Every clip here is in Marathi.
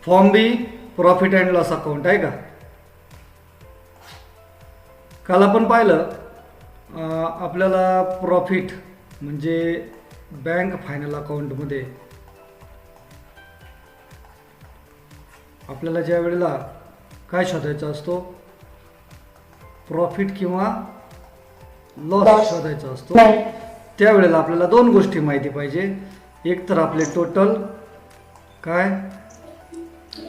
Form B profit and loss account आहे का. काल आपण पाहिलं आपल्याला प्रॉफिट म्हणजे बँक फायनल अकाउंटमध्ये आपल्याला ज्या वेळेला काय शोधायचा असतो, प्रॉफिट किंवा लॉस शोधायचा असतो, त्यावेळेला आपल्याला दोन गोष्टी माहिती पाहिजे. एक तर आपले टोटल काय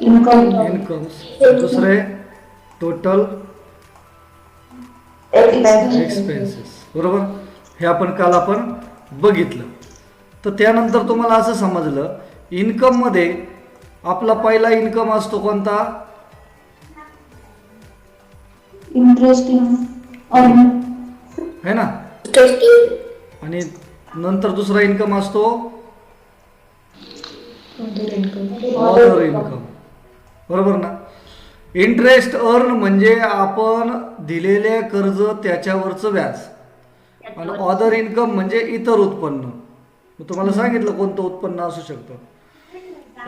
इन्कम्स, दुसरे टोटल एक्सपेन्सेस. बरोबर, हे आपण काल बघितलं. तर त्यानंतर तुम्हाला असं समजलं इन्कममध्ये आपला पहिला इन्कम असतो कोणता, इंटरेस्ट है ना, आणि नंतर दुसरा इन्कम असतो अदर इन्कम. बरोबर ना. इंटरेस्ट अर्न म्हणजे आपण दिलेले कर्ज त्याच्यावरचं व्याज, आणि अदर इन्कम म्हणजे इतर उत्पन्न. मी तुम्हाला सांगितलं कोणतं उत्पन्न असू शकतं.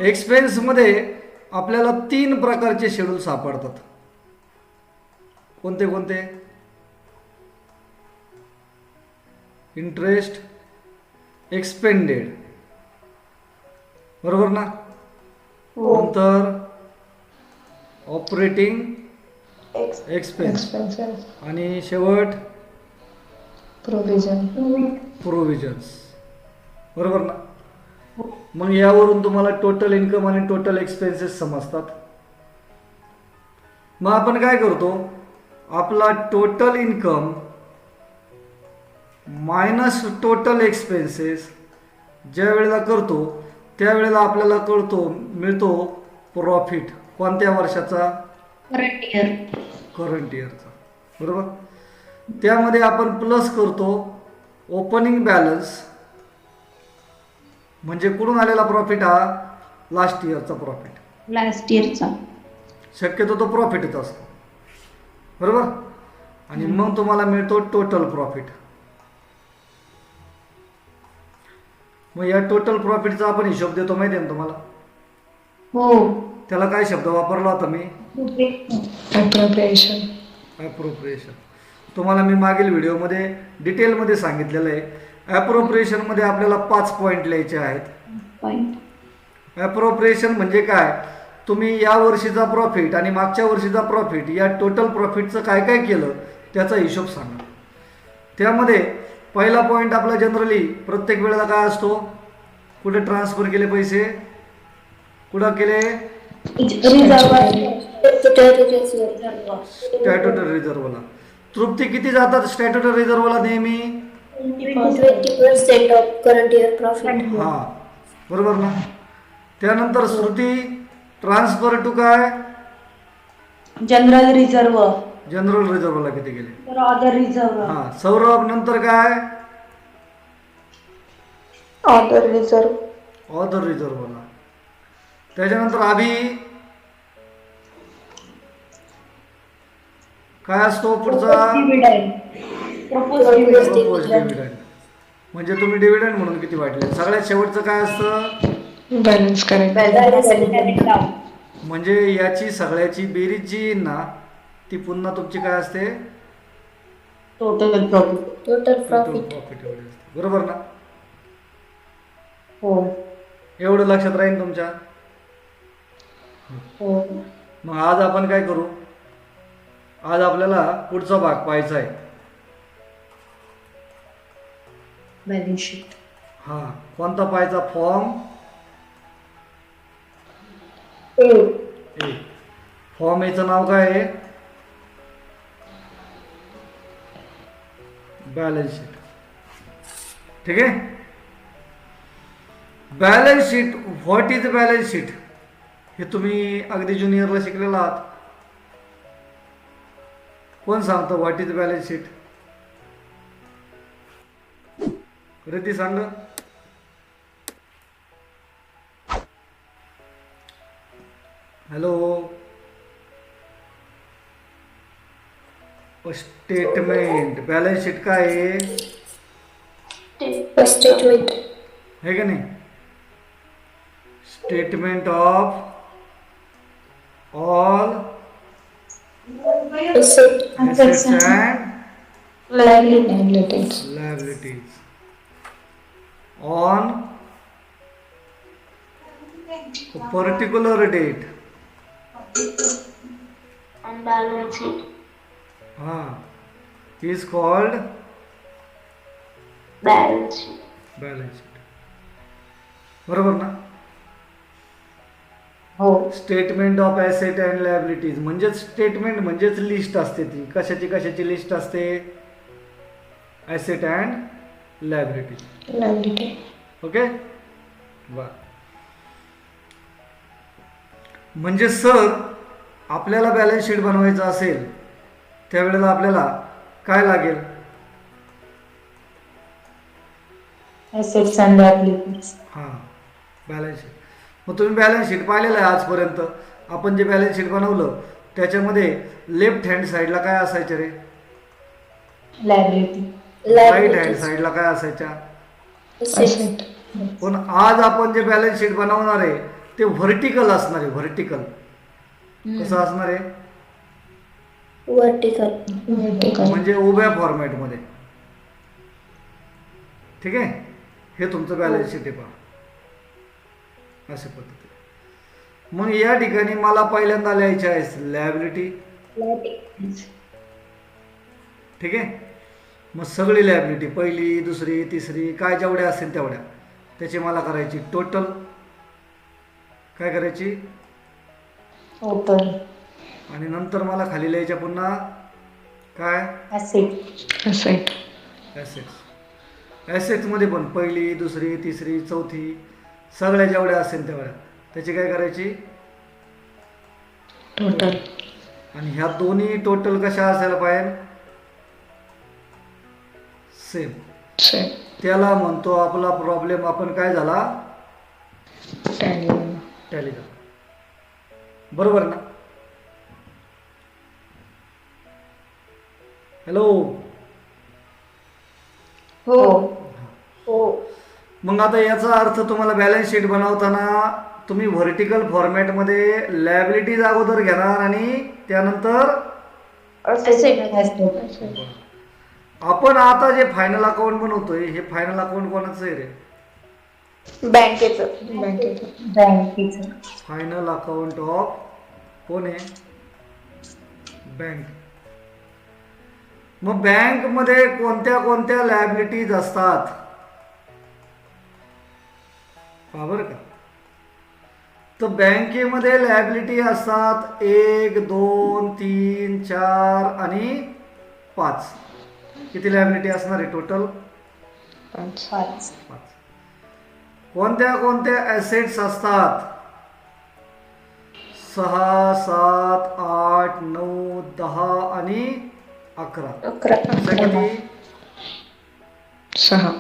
एक्सपेन्समध्ये आपल्याला 3 प्रकारचे शेड्यूल सापडतात. कोणते कोणते, इंटरेस्ट एक्सपेंडेड, बरोबर ना, नंतर ऑपरेटिंग एक्सपेन्स, आणि शेवट प्रोव्हिजन्स. बरोबर ना. मग यावरून तुम्हाला टोटल इन्कम आणि टोटल एक्सपेन्सेस समजतात. मग आपण काय करतो, आपला total income minus total expenses ज्या वेळेला करतो त्यावेळेला आपल्याला मिळतो प्रॉफिट. कोणत्या वर्षाचा, करंट इयरचा. बरोबर. त्यामध्ये आपण प्लस करतो ओपनिंग बॅलन्स, म्हणजे कुठून आलेला प्रॉफिट, हा लास्ट इयरचा. शक्यतो तो प्रॉफिटच असतो. बरोबर. आणि मग तुम्हाला मिळतो टोटल प्रॉफिट. मग या टोटल प्रॉफिटचा आपण हिशोब देतो, माहिती आहे ना तुम्हाला. हो. त्याला काय शब्द वापरला होता मी, अप्रोप्रिएशन. तुम्हाला मी मागील व्हिडिओमध्ये डिटेलमध्ये सांगितलेलं आहे. ॲप्रोप्रिएशनमध्ये आपल्याला 5 पॉईंट लिहायचे आहेत. ॲप्रोप्रिएशन म्हणजे काय, तुम्ही या वर्षीचा प्रॉफिट आणि मागच्या वर्षीचा प्रॉफिट या टोटल प्रॉफिटचं काय काय केलं त्याचा हिशोब सांगा. त्यामध्ये पहिला पॉईंट आपला जनरली प्रत्येक वेळेला काय असतो, कुठे ट्रान्सफर केले पैसे, कुठं केले, स्टॅट्युटरी रिझर्वला. तृप्ती किती जातात स्टॅट्युटरी रिझर्वला नेहमी, 20% ऑफ करंट इयर प्रॉफिट. हा, बरोबर ना. त्यानंतर श्रुती ट्रान्सफर टू काय, जनरल रिझर्वला किती गेले, अदर रिझर्व. हा. सौरभ नंतर काय, ऑदर रिझर्वला. त्याच्यानंतर अभि काय असतो पुढचा, प्रपोज डिव्हिडंड. म्हणजे तुम्ही डिव्हिडंड म्हणून किती वाटले. सगळ्यात शेवटचं काय असतं, बॅलन्स करायचं. म्हणजे याची सगळ्याची बेरीज जी येईल ना ती पुन्हा तुमची काय असते, टोटल प्रॉफिट एवढी असते. बरोबर ना. हो. एवढं लक्षात राहील तुमच्या. हो. मग आज आपण काय करू, आज आपल्याला पुढचा भाग पाहायचा आहे, बॅलन्स शीट. हा. कोणता पाहायचा, फॉर्म ए. फॉर्म एचं नाव काय आहे, बॅलन्स शीट. ठीक आहे. Balance sheet, what is balance sheet, हे तुम्ही अगदी ज्युनियरला शिकलेला आहात. कोण सांगतो व्हॉट इज बॅलन्स शीट, रिती सांग. Hello, statement. बॅलन्स शीट काय आहे? स्टेटमेंट. है का नाही? Statement of all assets and Liabilities. liabilities on a particular date. And balance sheet. Is called Balance sheet. balance sheet. बरोबर ना? हो. Statement of asset and liabilities म्हणजेच स्टेटमेंट म्हणजेच लिस्ट असते. ती कशाची लिस्ट असते? Asset and liability. ओके, बर. म्हणजे सर आपल्याला बॅलन्स शीट बनवायचं असेल त्यावेळेला आपल्याला काय लागेल? Assets and liabilities. Balance sheet. मग तुम्ही बॅलन्स शीट पाहिलेलं आहे आजपर्यंत. आपण जे बॅलन्स शीट बनवलं त्याच्यामध्ये लेफ्ट हँड साईडला काय असायचं रे? Liability. राईट हँड साईडला काय असायच्या? Asset. पण आज आपण जे बॅलन्स शीट बनवणार आहे ते व्हर्टिकल असणार आहे. व्हर्टिकल कसं असणार आहे? Vertical. म्हणजे उभ्या फॉर्मॅटमध्ये. ठीक आहे, हे तुमचं बॅलन्स शीट आहे पहा, अशा पद्धतीने. मग या ठिकाणी मला पहिल्यांदा लिहायचे आहे लायबिलिटी. ठीक आहे, मग सगळी लायबिलिटी पहिली, दुसरी, तिसरी काय जेवढ्या असेल तेवढ्या त्याची मला करायची टोटल. काय करायची? Total. आणि नंतर मला खाली लिहायच्या पुन्हा काय? Asset. ॲसेट्स. ॲसेट्समध्ये पण पहिली, दुसरी, तिसरी, चौथी सगळ्या जेवढ्या असेल तेवढ्या त्याची काय करायची? Total. आणि ह्या दोन्ही टोटल कशा असायला पाहिजे? सेम. त्याला म्हणतो आपला प्रॉब्लेम आपण काय झाला? टॅली झाला. बरोबर ना? हॅलो, हो. मग आता याचा अर्थ तुम्हाला बॅलन्स शीट बनवताना तुम्ही व्हर्टिकल फॉर्मॅटमध्ये लायबिलिटीज अगोदर घेणार आणि त्यानंतर Asset. आपण आता जे फायनल अकाउंट बनवतोय हे फायनल अकाउंट कोणाचं आहे रे? बँकेचं. फायनल अकाउंट ऑफ कोण आहे? बँक. मग बँक मध्ये कोणत्या कोणत्या लायबिलिटीज असतात पहा बरं का. तर बँकेमध्ये लायबिलिटी असतात 1, 2, 3, 4 आणि 5. किती लायबिलिटी असणार आहे टोटल? 5. कोणत्या कोणत्या ॲसेट्स असतात? 6, 7, 8, 9, 10 आणि 11. 11. किती? 6.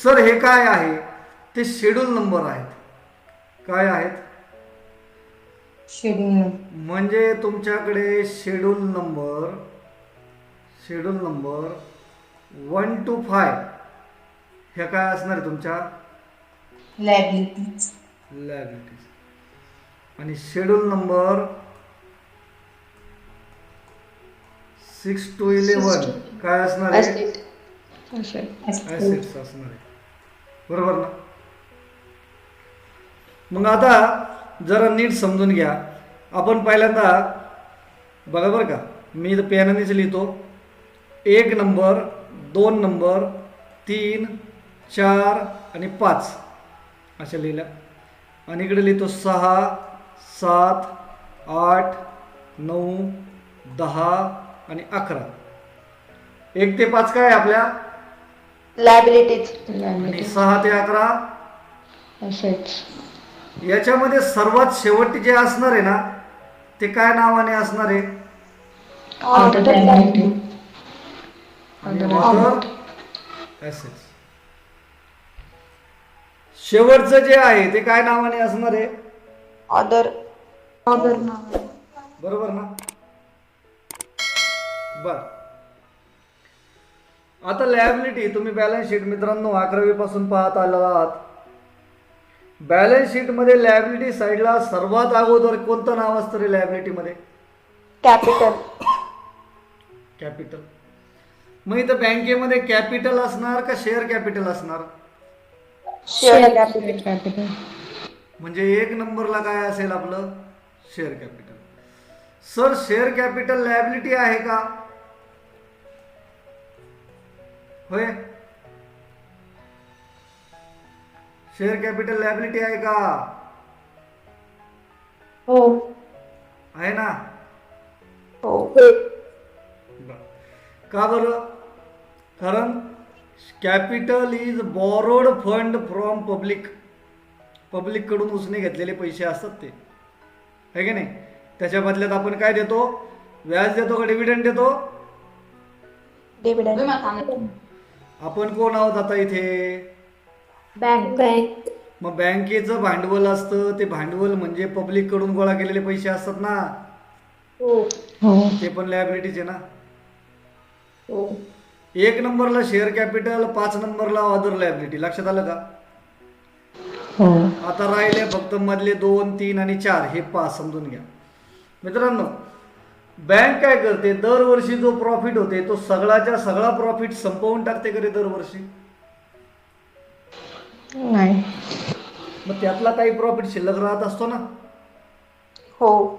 सर हे काय आहे? ते शेड्यूल नंबर आहेत. काय आहेत? Schedule. म्हणजे तुमच्याकडे शेड्यूल नंबर 1 to 5 ह्या काय असणार आहे तुमच्या? Liabilities. आणि शेड्यूल नंबर 6 to 11 काय असणार आहे? ॲसेट्स असणार आहे. बरोबर ना? मग आता जरा नीट समजून घ्या. आपण पहिल्यांदा बघा बरं का, मी पेनानेच लिहितो. 1 नंबर, 2 नंबर, 3, 4 आणि 5 अशा लिहिल्या. आणि इकडे लिहितो 6, 7, 8, 9, 10 आणि 11. 1 ते 5 काय आपल्या? Liabilities. आणि 6 ते 11 Assets. याच्यामध्ये सर्वात शेवटी जे असणार आहे ना ते काय नावाने असणार आहे? Other liability. आणि other assets. शेवटचं जे आहे ते काय नावाने असणार आहे? ऑदर बरोबर ना? बर, आता लायबिलिटी तुम्ही बॅलन्स शीट मित्रांनो 11वी पासून पाहत आलेला आहात. बॅलन्स शीट मध्ये लायबिलिटी साईडला सर्वात अगोदर कोणतं नाव असतं रे लायबिलिटी मध्ये? कॅपिटल. कॅपिटल. मग इथं बँकेमध्ये कॅपिटल असणार का शेअर कॅपिटल असणार? Share capital. कॅपिटल. म्हणजे 1 नंबरला काय असेल आपलं? Share capital. Sir share capital liability आहे का? होय, शेअर कॅपिटल लायबिलिटी आहे का? हो. आहे ना? हो. का बरं? कारण capital is borrowed fund from public. Public कडून उसने घेतलेले पैसे असतात ते, आहे की नाही? त्याच्या बदल्यात आपण काय देतो? व्याज देतो का डिव्हिडंड देतो? डिव्हिडंड. आपण कोण आहोत आता इथे? बँक. मग बँकेचं भांडवल असतं, ते भांडवल म्हणजे पब्लिक कडून गोळा केलेले पैसे असतात ना, हो. ते पण लायबिलिटीचे ना. हो. 1 नंबरला शेअर कॅपिटल, 5 नंबरला अदर लायबिलिटी. लक्षात आलं का? हो. आता राहिले फक्त मधले 2, 3 आणि 4 हे 5 समजून घ्या. मित्रांनो, बँक काय करते? दरवर्षी जो प्रॉफिट होते तो सगळाच्या सगळा प्रॉफिट संपवून टाकते का रे दरवर्षी? नाही. मग त्यातला काही प्रॉफिट शिल्लक राहत असतो ना. हो.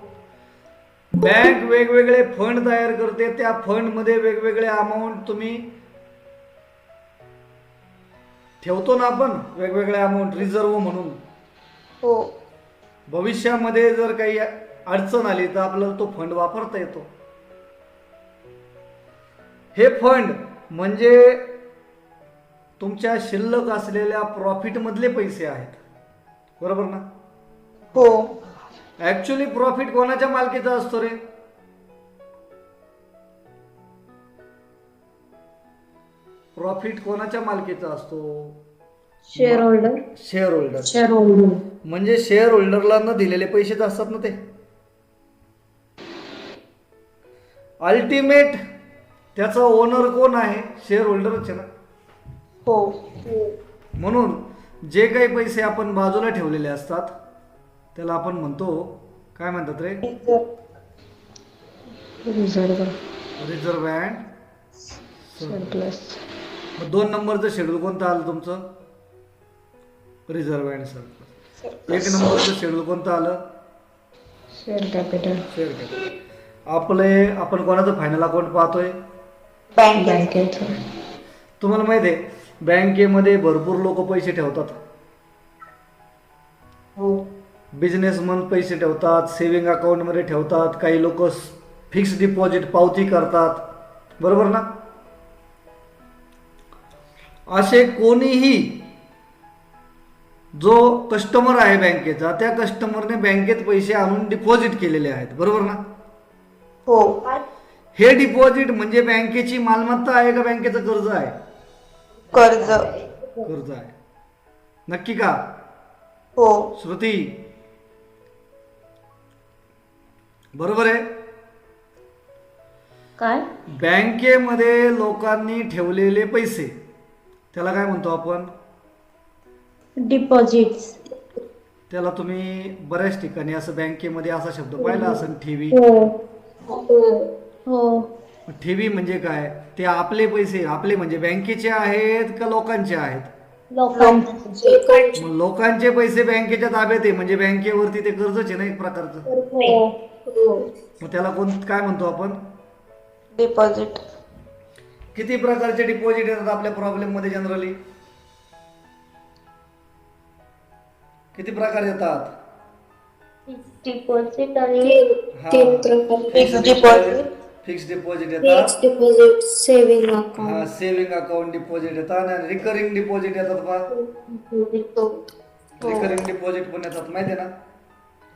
बँक वेगवेगळे फंड तयार करते, त्या फंड मध्ये वेगवेगळे अमाऊंट तुम्ही ठेवतो ना आपण, वेगवेगळे अमाऊंट रिझर्व म्हणून. हो. भविष्यामध्ये जर काही अडचण आली तर आपल्याला तो फंड वापरता येतो. हे फंड म्हणजे तुमच्या शिल्लक असलेल्या प्रॉफिट मधले पैसे आहेत, बरोबर ना? हो. ऍक्च्युली प्रॉफिट कोणाच्या मालकीचा असतो रे? प्रॉफिट कोणाच्या मालकीचा असतो? Share holder. Share holder. Share holder. म्हणजे शेअर होल्डरला न दिलेले पैसेच असतात ना ते. अल्टिमेट त्याचा ओनर कोण आहे? शेअर होल्डरच आहे ना. हो. म्हणून जे काही पैसे आपण बाजूला ठेवलेले असतात त्याला आपण म्हणतो, काय म्हणतात रे? रिझर्व. Reserve and surplus. मग 2 नंबरचं शेड्यूल कोणतं आलं तुमचं? Reserve and surplus. 1 नंबरचं शेड्यूल कोणतं आलं? Share capital. Share capital. आपण कोणाचं फायनल अकाउंट पाहतोय? बँकेचं. तुम्हाला माहिती आहे बँकेमध्ये भरपूर लोक पैसे ठेवतात. हो. बिझनेसमन पैसे ठेवतात, सेव्हिंग अकाउंटमध्ये ठेवतात, काही लोक फिक्स डिपॉझिट पावती करतात, बरोबर ना? असे कोणीही जो कस्टमर आहे बँकेचा, त्या कस्टमरने बँकेत पैसे आणून डिपॉझिट केलेले आहेत, बरोबर ना? हो. हे डिपॉझिट म्हणजे बँकेची मालमत्ता आहे का बँकेचं कर्ज आहे? कर्ज. कर्ज आहे. नक्की का? हो. श्रुती, बरोबर आहे? काय? बँकेमध्ये लोकांनी ठेवलेले पैसे त्याला काय म्हणतो आपण? डिपॉझिट्स. त्याला तुम्ही बऱ्याच ठिकाणी असं बँकेमध्ये असा शब्द पाहिला असेल, ठेवी. हो. ठेवी म्हणजे काय? ते आपले पैसे, आपले म्हणजे बँकेचे आहेत का लोकांचे आहेत? मग लोकांचे पैसे बँकेच्या ताब्यात आहे म्हणजे बँकेवरती ते कर्जच आहे ना एक प्रकारचं. मग त्याला काय म्हणतो आपण? डिपॉझिट. किती प्रकारचे डिपॉझिट येतात आपल्या प्रॉब्लेम मध्ये जनरली? किती प्रकार येतात? डिपॉझिट फिक्स डिपॉझिट येतात, डिपॉझिट, सेव्हिंग अकाउंट. हा सेव्हिंग अकाउंट डिपॉझिट येतात आणि रिकरिंग डिपॉझिट येतात पहा. रिकरिंग डिपॉझिट पण येतात, माहिती आहे ना?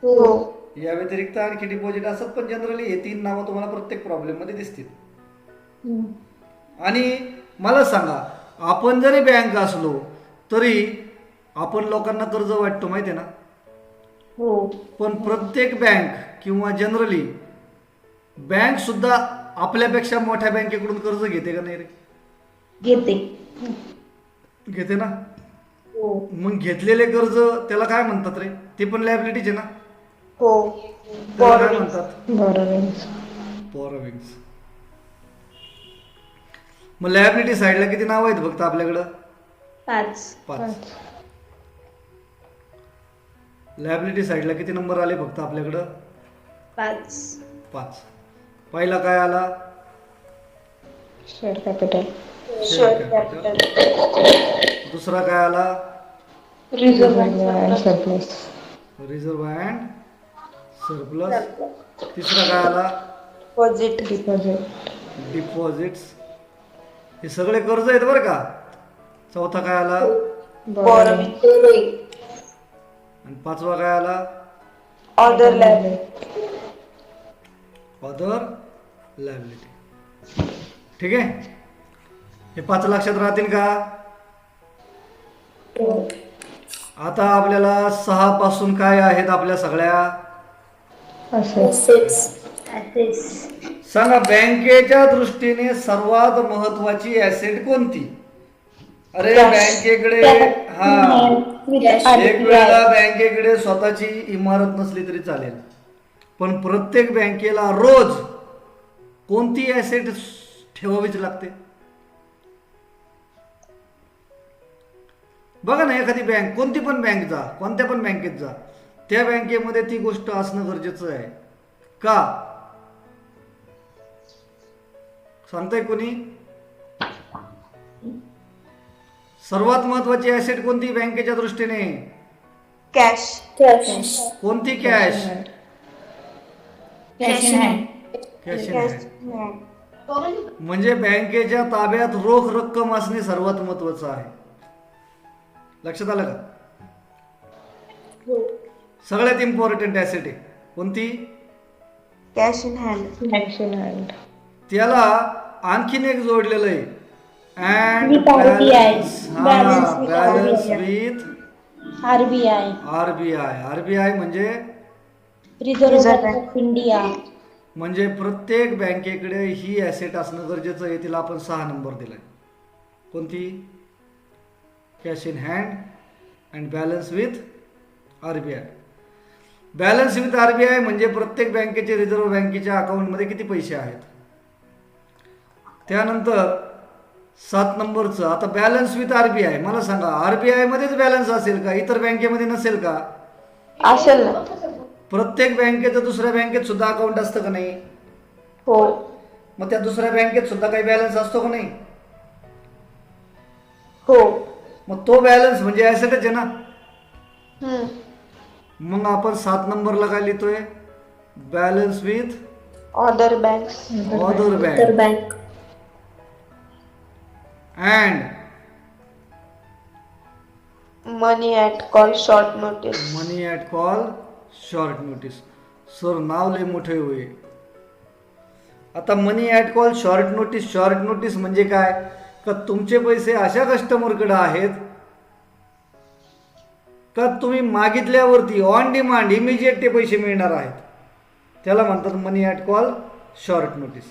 हो. या व्यतिरिक्त आणखी डिपॉझिट असतात, पण जनरली हे 3 नावं तुम्हाला प्रत्येक प्रॉब्लेम मध्ये दिसतील. आणि मला सांगा, आपण जरी बँक असलो तरी आपण लोकांना कर्ज वाटतो, माहिती आहे ना? हो. पण प्रत्येक बँक किंवा जनरली बँक सुद्धा आपल्यापेक्षा मोठ्या बँकेकडून कर्ज घेते का नाही रे? घेते. घेते ना. हो. मग घेतलेले कर्ज त्याला काय म्हणतात रे? ते पण लायबिलिटीज आहे ना. हो. त्याला काय Borrowings. म्हणतात? बरोबर. बॉरोविंग्स. मग लायबिलिटी साईडला किती नाव आहेत फक्त आपल्याकडं? 5. 5. लायबिलिटी साईडला किती नंबर आले फक्त आपल्याकडं? 5. 5. पहिला काय आला? Share capital. Share capital. दुसरा काय आला? Reserve and surplus. Reserve and surplus. तिसरा काय आला? Deposit. डिपॉझिट. डिपॉझिट्स. हे सगळे कर्ज आहेत बरं का. चौथा काय आला? Borrowing. आणि पाचवा काय आला? Other liability. Other liability. ठीक आहे. हे 5 लक्षात राहतील का? आता आपल्याला 6 पासून काय आहेत आपल्या सगळ्या? असेट्स. सांगा बँकेच्या दृष्टीने सर्वात महत्वाची ऍसेट कोणती? अरे बँकेकडे एक वेळेला बँकेकडे स्वतःची इमारत नसली तरी चालेल, पण प्रत्येक बँकेला रोज कोणती ऍसेट ठेवावीच लागते? बघा ना, एखादी बँक, कोणती पण बँक जा, कोणत्या पण बँकेत जा, त्या बँकेमध्ये ती गोष्ट असणं गरजेचं आहे का? सांगताय कोणी? सर्वात महत्वाची ऍसेट कोणती बँकेच्या दृष्टीने? Cash. कोणती? Cash. Cash in hand. Cash in Cash. Hand. म्हणजे बँकेच्या ताब्यात रोख रक्कम असणे सर्वात महत्वाचं आहे. लक्षात आलं का? सगळ्यात इम्पॉर्टंट ऍसेट आहे कोणती? Cash in hand. Cash in hand. त्याला आणखीन एक जोडलेलं आहे, and With RBI. Balance with balance RBI. With RBI. RBI. RBI म्हणजे रिझर्व्ह बँक ऑफ इंडिया. म्हणजे प्रत्येक बँकेकडे ही ऍसेट असणं गरजेचं आहे. तिला आपण 6 नंबर दिलाय. कोणती? Cash in hand and balance with RBI. Balance with RBI म्हणजे प्रत्येक बँकेचे रिझर्व्ह बँकेच्या अकाउंटमध्ये किती पैसे आहेत. त्यानंतर 7 नंबरचं आता बॅलन्स विथ आरबीआय. मला सांगा, आरबीआय मध्येच बॅलन्स असेल का? इतर बँकेमध्ये नसेल का? असेल ना. प्रत्येक बँकेचं दुसऱ्या बँकेत सुद्धा अकाउंट असतं का नाही? हो. मग त्या दुसऱ्या बँकेत सुद्धा काही बॅलन्स असतो का नाही? हो. मग तो बॅलन्स म्हणजे ऍसेटच आहे ना. हम्म. मग आपण 7 नंबरला काय लिहितोय? Balance with Other banks. Other bank and Money at call short notice. Money at call short notice. Sir नाव लय मोठे होय. आता money at call short notice. Short notice म्हणजे काय? का तुमचे पैसे अशा कस्टमरकडे आहेत का तुम्ही मागितल्यावरती ऑन डिमांड इमिजिएट ते पैसे मिळणार आहेत. त्याला म्हणतात मनी ॲट कॉल शॉर्ट नोटीस.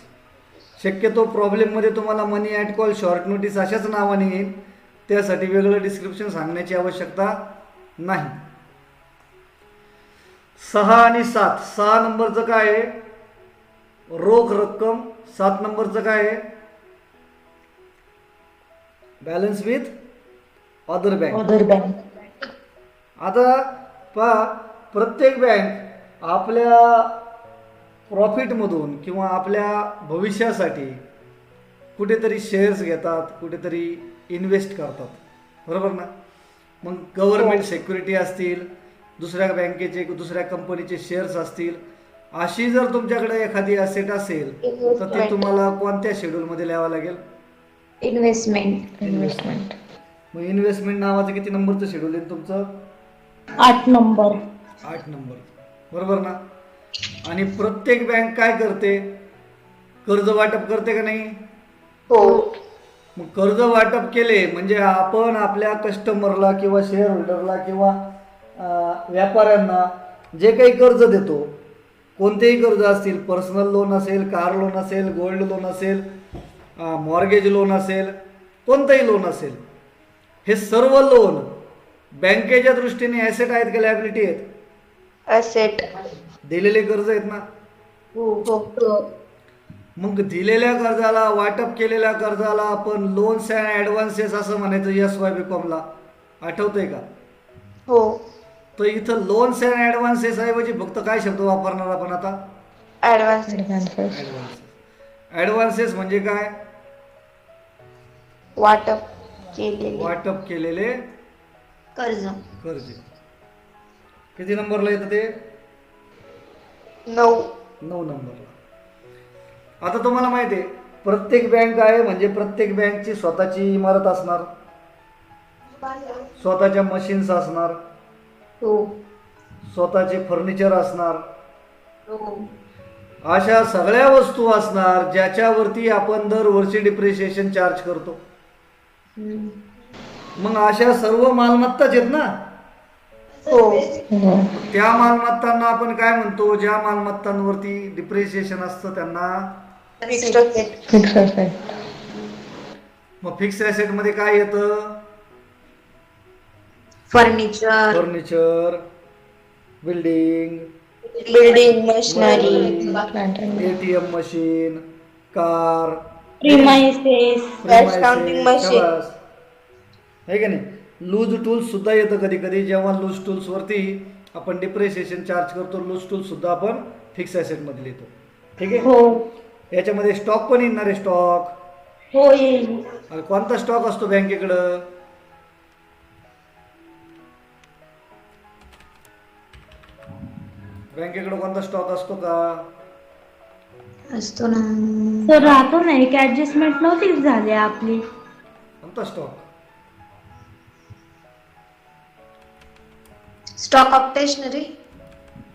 शक्यतो प्रॉब्लेममध्ये तुम्हाला मनी ॲट कॉल शॉर्ट नोटीस अशाच नावाने येईल, त्यासाठी वेगळं डिस्क्रिप्शन सांगण्याची आवश्यकता नाही. 6 आणि 7. 6 नंबरचं काय आहे? रोख रक्कम. 7 नंबरचं काय आहे? Balance with other bank. Other bank. आता पहा, प्रत्येक बँक आपल्या प्रॉफिटमधून किंवा आपल्या भविष्यासाठी कुठेतरी शेअर्स घेतात, कुठेतरी इन्व्हेस्ट करतात, बरोबर ना. मग गव्हर्नमेंट सिक्युरिटी असतील, दुसऱ्या बँकेचे दुसऱ्या कंपनीचे शेअर्स असतील, अशी जर तुमच्याकडे एखादी असेट असेल तर ती तुम्हाला कोणत्या शेड्यूलमध्ये लिहावं लागेल? इन्व्हेस्टमेंट. मग इन्व्हेस्टमेंट नावाचं किती नंबरचं शेड्यूल आहे तुमचं? 8 नंबर. 8 नंबर, बरोबर ना. आणि प्रत्येक बँक काय करते? कर्ज वाटप करते का नाही? हो. मग कर्ज वाटप केले म्हणजे आपण आपल्या कस्टमरला किंवा शेअर होल्डरला किंवा व्यापाऱ्यांना जे काही कर्ज देतो, कोणतेही कर्ज असतील, पर्सनल लोन असेल, कार लोन असेल, गोल्ड लोन असेल, मॉर्गेज लोन असेल, कोणतंही लोन असेल, हे सर्व लोन बँकेच्या दृष्टीने ॲसेट आहेत का लायबिलिटी आहेत? ॲसेट. दिलेले कर्ज आहेत ना. हो. मग दिलेल्या कर्जाला, वाटप केलेल्या कर्जाला आपण लोन्स अँड ॲडव्हान्सेस असं म्हणायचं SYBCOMला, आठवतंय का? हो. तर इथं लोन्स अँड ॲडव्हान्सेस ऐवजी फक्त काय शब्द वापरणार आपण आता? ॲडव्हान्स. ॲडव्हान्सेस. ॲडव्हान्सेस म्हणजे काय? वाटप केलेले वाटप केलेले कर्ज. कर्ज. किती नंबरला येतं ते? 9. 9 नंबरला. आता तुम्हाला माहिती आहे, प्रत्येक बँक आहे म्हणजे प्रत्येक बँकची स्वतःची इमारत असणार, स्वतःच्या मशीन्स असणार, हो. स्वतःचे फर्निचर असणार, हो. अशा सगळ्या वस्तू असणार ज्याच्यावरती आपण दरवर्षी डिप्रिशिएशन चार्ज करतो. मग अशा सर्व मालमत्ताच आहेत ना. हो. त्या मालमत्तांना आपण काय म्हणतो? ज्या मालमत्तांवरती डिप्रिशिएशन असतं त्यांना फिक्स्ड ॲसेट. मग फिक्स ॲसेट मध्ये काय येतं? Furniture, building, machinery, ATM machine, car, premises, Cash counting machine. आहे का नाही? लूज टूल्स सुद्धा येतं कधी कधी. जेव्हा लूज टूल्स वरती आपण डिप्रिशिएशन चार्ज करतो, लूज टूल्स सुद्धा आपण फिक्स ॲसेट मध्ये लिहितो. ठीक आहे. हो याच्यामध्ये स्टॉक पण येणार आहे. स्टॉक हो येईल. कोणता स्टॉक असतो बँकेकडं? बँकेकडे कोणता स्टॉक असतो का? असतो ना. तर राहतो ना, एक ऍडजस्टमेंट नव्हतीच झाली आपली. कोणता stock? Stock of stationery.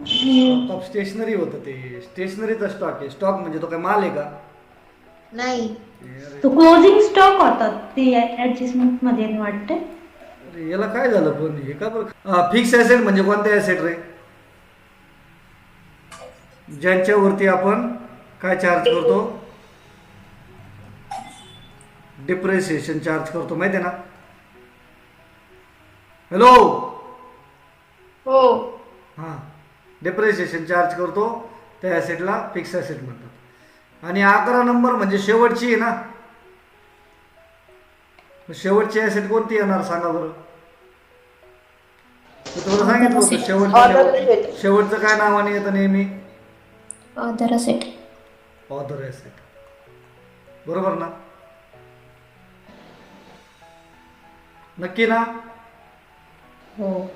Stock of stationery होतं ते. स्टेशनरीचा स्टॉक आहे. स्टॉक म्हणजे तो काय माल आहे का? नाही. तो क्लोजिंग स्टॉक होता ते ऍडजस्टमेंट मध्ये वाटते. अरे याला काय झालं पण? हे का बरं? फिक्स ॲसेट म्हणजे कोणते ॲसेट रे? ज्यांच्यावरती आपण काय चार्ज करतो? डिप्रिसिएशन चार्ज करतो, माहिती आहे ना? हॅलो. हो. हां, डिप्रिसिएशन चार्ज करतो त्या ॲसेटला फिक्स ॲसेट म्हणतात. आणि 11 नंबर म्हणजे शेवटची आहे ना. शेवटची ॲसेट कोणती येणार सांगा बरं? मी तुम्हाला सांगितलं होतं शेवटचं काय नावाने येतं नेहमी? Other asset. Other asset. बरोबर ना? नक्की ना? हो.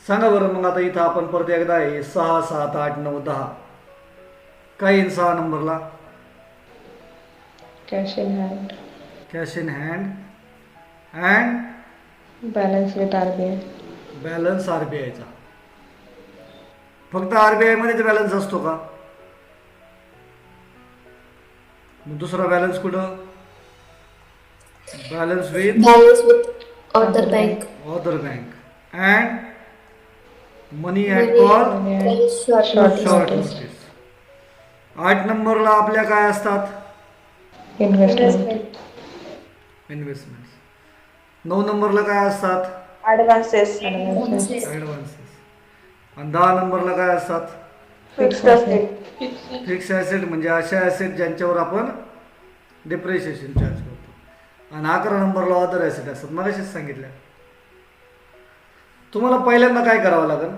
सांगा बरं मग. आता इथं आपण परत एकदा आहे 6, 7, 8, 9, 10. काय येईल 6 नंबरला? Cash in hand. Cash in hand and balance with RBI. Balance RBIचा. फक्त RBI मध्येच बॅलन्स असतो का? मग दुसरा बॅलन्स कुठं? Balance with other bank. Other bank and money at call short notice. 8 नंबरला आपल्या काय असतात? इन्व्हेस्टमेंट. इन्व्हेस्टमेंट. 9 नंबरला काय असतात? ॲडव्हान्सेस. ॲडव्हान्सेस. आणि 10 नंबरला काय असतात? Fixed asset. फिक्स ॲसेट म्हणजे अशा ॲसेट ज्यांच्यावर आपण डिप्रिशिएशन चार्ज करतो. आणि 11 नंबरला अदर ॲसेट असतात. मगाशीच सांगितलं. तुम्हाला पहिल्यांदा काय करावं लागेल?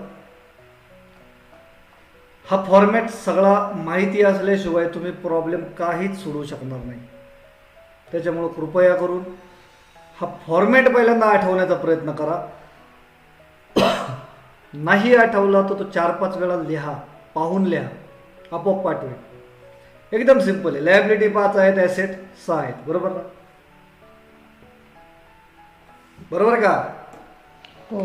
हा फॉर्मॅट सगळा माहिती असल्याशिवाय तुम्ही प्रॉब्लेम काहीच सोडवू शकणार नाही. त्याच्यामुळं कृपया करून हा फॉर्मॅट पहिल्यांदा आठवण्याचा प्रयत्न करा. नाही आठवला तर तो 4-5 वेळा लिहा, पाहून लिहा, आपोआप पाठवेल. एकदम सिंपल आहे. लायबिलिटी 5 आहेत, ॲसेट 6 आहेत. बरोबर ना? बरोबर का? हो.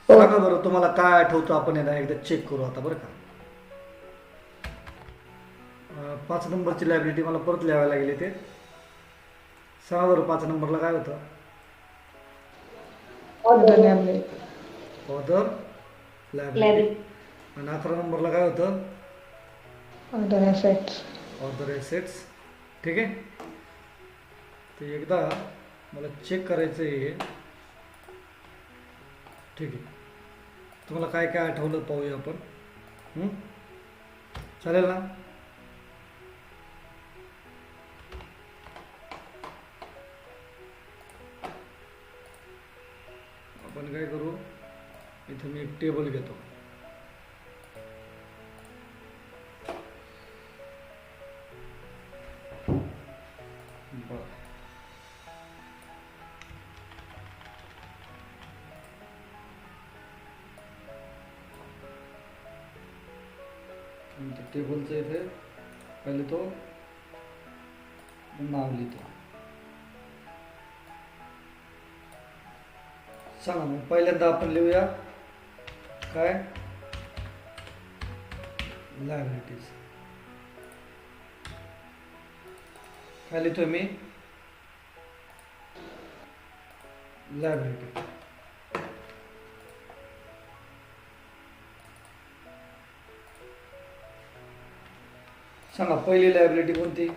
सांगा बरं तुम्हाला काय आठवतं? आपण एकदा चेक करू आता बरं का. 5 नंबरची लायबिलिटी मला परत लिहायला लागेल ते. सांगा बरं 5 नंबरला काय होतं? Other other liability. आणि 11 नंबरला काय होतं? Other assets. Other assets. ठीक आहे, ते एकदा मला चेक करायचं आहे. ठीक आहे, तुम्हाला काय काय आठवलं पाहूया आपण. चालेल ना? आपण काय करू, इथे मी एक टेबल घेतो. बरं, टेबलचं इथे पहिले तो नाव लिहितो. सांगा मग, पहिल्यांदा आपण लिहूया काय, लायबिलिटीज. काय लिहितोय मी, लायबिलिटी. सांगा पहिली लायबिलिटी कोणती?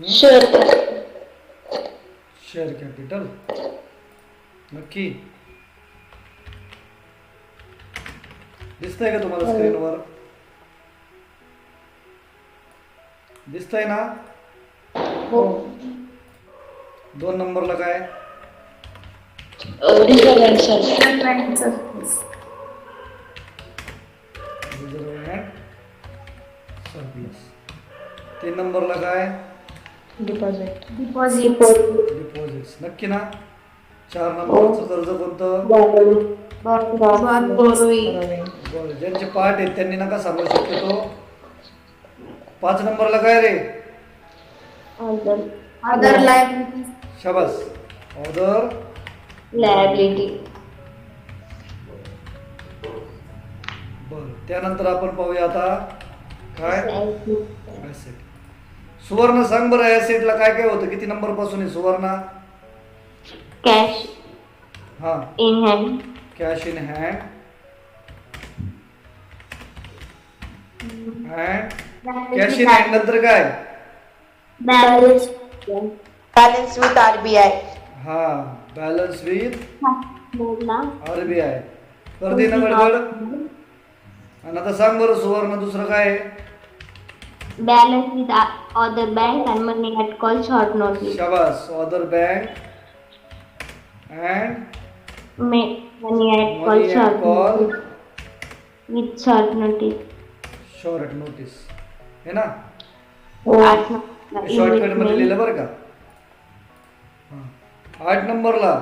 Sure. Share capital. नक्की दिसतंय का तुम्हाला स्क्रीनवर? दिसतंय ना? हो. 2 नंबरला काय? Reserve and surplus. Reserve and surplus. 3 नंबरला काय? Deposit. डिपॉझिट्स. नक्की ना? 4 नंबरचं कर्ज कोणतं? Borrowing. बरं, ज्यांचे पार्ट आहेत त्यांनी नका सांगू शक्यतो. 5 नंबरला काय रे? Other liability. शाबास. Other Liability. बरं, त्यानंतर आपण पाहूया आता काय, ॲसेट. सुवर्ण सांग बरं, ॲसेटला काय काय होतं? किती नंबर पासून आहे सुवर्ण? कॅश हा, in hand, cash in hand and cash in hand नंतर काय? Balance Balance with RBI. हा, बॅलन्स विथ मोडला, RBI. कर दे ना गडबड. आणि आता सांग बरं सुवर्ण दुसरं काय आहे? Balance with other bank and money at call short notice. शाबास. Other bank and money at call money short call with short notice. Short notice है ना? 8 शॉर्टकट मध्ये लिहिलं बरं का? 8 नंबरला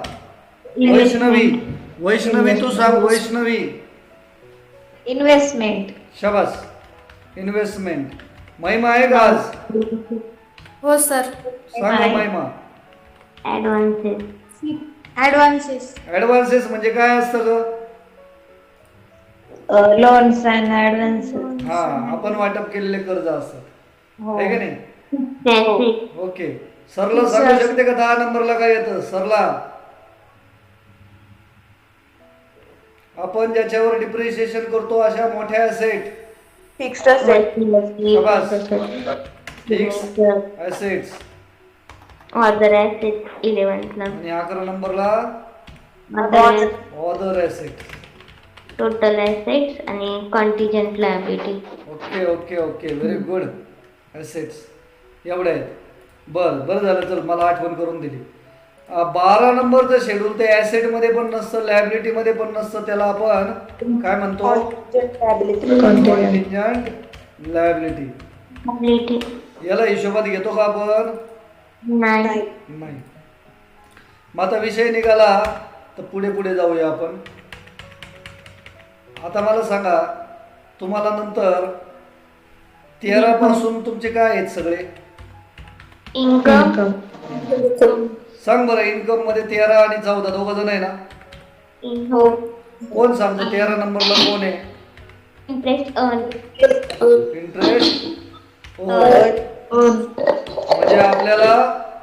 वैष्णवी. वैष्णवी तू सांग, वैष्णवी. Investment. शाबास. इन्व्हेस्टमेंट. महिमा आहे का आज? हो सर. सांगा महिमा. Advances, Advances. ऍडव्हान्सेस म्हणजे काय असतं ग? Loans and advances. हा, आपण वाटप केलेले कर्ज असतात, आहे का नाही? Taxes, okay. सरला सांगू शकते का 10 नंबरला काय येतं? सरला आपण ज्याच्यावर डिप्रिशिएशन करतो अशा मोठ्या ॲसेट. Fixed asset. शाबास. Fix assets. Other asset 11th आणि 11 नंबरला other other asset. Total assets आणि contingent liability. Okay okay okay, very good. Assets एवढे आहेत. बरं झालं, चल मला आठवण करून दिली. 12 नंबरचं शेड्यूल ते ॲसेट मध्ये पण नसतं, लायबिलिटी मध्ये पण नसतं. त्याला आपण काय म्हणतो? Contingent liability. कॉन्टिंजंट लायबिलिटी. लायबिलिटी याला हिशोबात घेतो का आपण? नाही. नाही. मग आता विषय निघाला तर पुढे जाऊया आपण. आता मला सांगा, तुम्हाला नंतर 13 पासून तुमचे काय आहेत सगळे? इन्कम, सांग बरं. इन्कम मध्ये 13 आणि 14 दोघ जण आहे ना? कोण सांगतो 13 नंबरला कोण आहे? इंटरेस्ट अर्न, इंटरेस्ट म्हणजे आपल्याला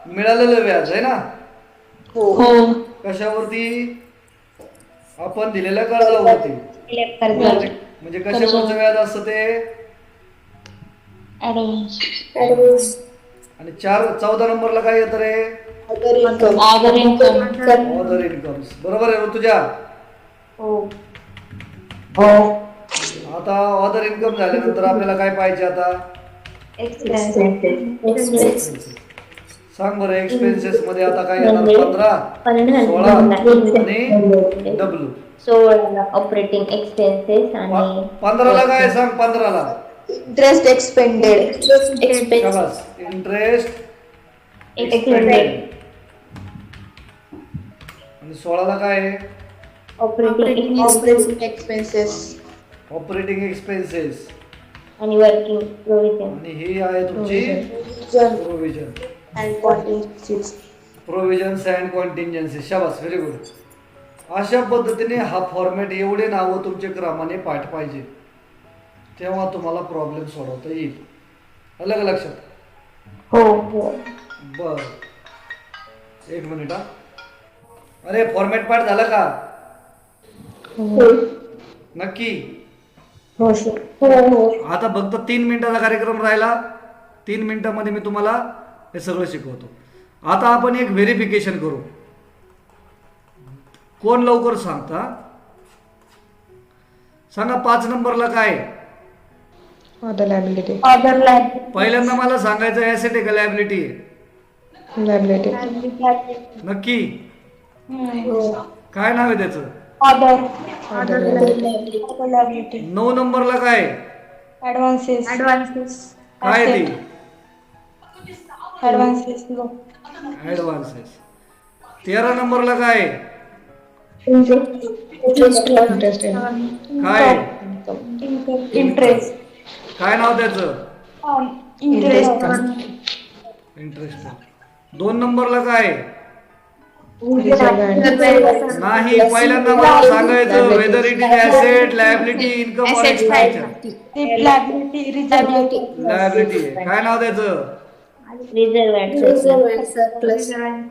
मिळालेलं व्याज आहे ना? हो. कशावरती? आपण दिलेल्या कर्जावरती. कर्ज म्हणजे कशावरचं व्याज असतं ते. ॲडव्हान्स आणि 14 नंबरला काय येतं रे. Other income. Other income. Other incomes. बरोबर आहे ऋतुजा. हो आता अदर इन्कम झाल्यानंतर आपल्याला काय पाहिजे आता. एक्सपेन्सेस. सांग बरं एक्सपेन्सेस मध्ये आता काय येणार. 15, 16 आणि डब्ल्यू. 16 ऑपरेटिंग एक्सपेन्सेस आणि 15ला काय सांग. 15ला इंटरेस्ट एक्सपेंडेड. शाबास. इंटरेस्ट एक्सपेन्सेस आणि 16ला काय आहे. Operating expenses. ऑपरेटिंग एक्सपेन्सेस आणि वर्किंग प्रोव्हिजन. आणि ही आहे तुमची provision. And contingencies. Provisions and contingency. शाबास. Very good. अशा पद्धतीने हा फॉर्मॅट एवढे नावं तुमचे क्रमाने पाठ पाहिजे, तेव्हा तुम्हाला प्रॉब्लेम सोडवता येईल. आलं का लक्षात. हो बर. एक मिनिट हा. अरे फॉर्मॅट पाठ झालं का. नक्की. हो आता फक्त 3 मिनिटाचा कार्यक्रम राहिला. 3 मिनिटामध्ये मी तुम्हाला हे सगळं शिकवतो. आता आपण एक व्हेरिफिकेशन करू. कोण लवकर सांगता. सांगा 5 नंबरला काय. Other liability. पहिल्यांदा मला सांगायचं ऍसेट आहे का लायबिलिटी आहे. लायबिलिटी. नक्की. काय नाव आहे त्याचं. Other liability. 9 नंबरला काय. ॲडव्हान्सेस. काय ती. ॲडव्हान्सेस. ऍडव्हान्सेस. 13 नंबरला काय. काय. इंटरेस्ट. काय नाव त्याचं. इंटरेस्ट. इंटरेस्ट. 2 नंबरला काय. नाही. पहिल्यांदा मला सांगायचं whether it is asset, liability, income और एक्सपेंडिचर. लायबिलिटी आहे. काय नाव त्याचं.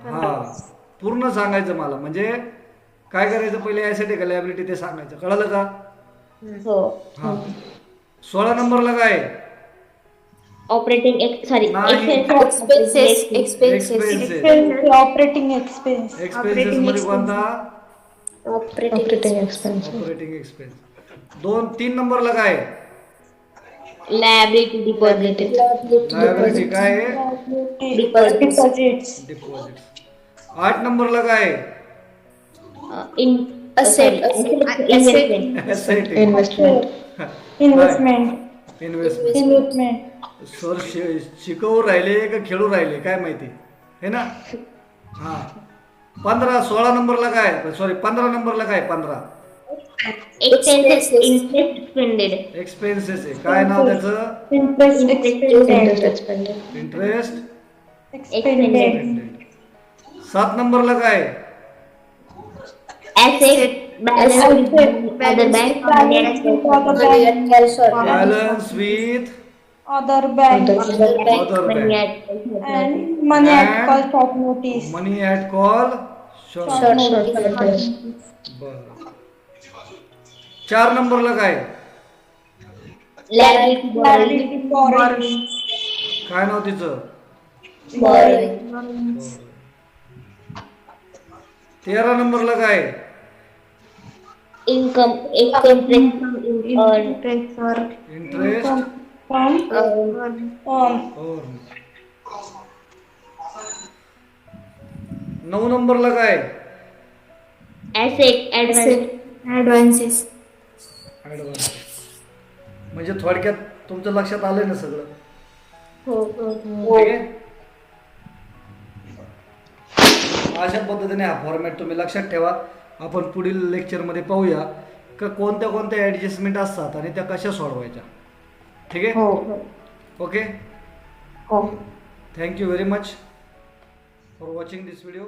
हा पूर्ण सांगायचं मला. म्हणजे काय करायचं पहिले ऍसेट आहे का लायबिलिटी ते सांगायचं. कळलं का. हा. 16 नंबरला काय. ऑपरेटिंग नाही. एक्सपेन्सेस. Operating expense. एक्सपेन्सेस मध्ये कोणता. Operating expense. Operating expense. 3 नंबरला काय. Liability deposit. लायबिलिटी काय. डिपॉझिट्स. डिपॉझिट. 8 नंबरला काय. Asset. Asset. Investment. Investment. Sir शिकवू राहिले का खेळू राहिले काय माहिती है ना. हा. 16 नंबरला काय. सॉरी 15 नंबरला काय. 15 एक्सपेन्सेस आहे. काय नाव त्याचं. Interest expanded. 7 नंबरला काय. Balance with Other bank. Other bank. And money at call short notice. Money at call short. notice. बरं. 4 नंबरला काय. Liability borrowing. काय नाव तिचं. 13 नंबरला काय. इन्कम. Interest On. 9 नंबरला काय. ऍसेट. Advances. ॲडव्हान्स. म्हणजे थोडक्यात तुमच्या लक्षात आलंय ना सगळं. ठीक आहे. अशा पद्धतीने हा फॉर्मॅट तुम्ही लक्षात ठेवा. आपण पुढील लेक्चरमध्ये पाहूया का कोणत्या कोणत्या ॲडजस्टमेंट असतात आणि त्या कशा सोडवायच्या. ठीक आहे. Okay. Thank you very much for watching this video.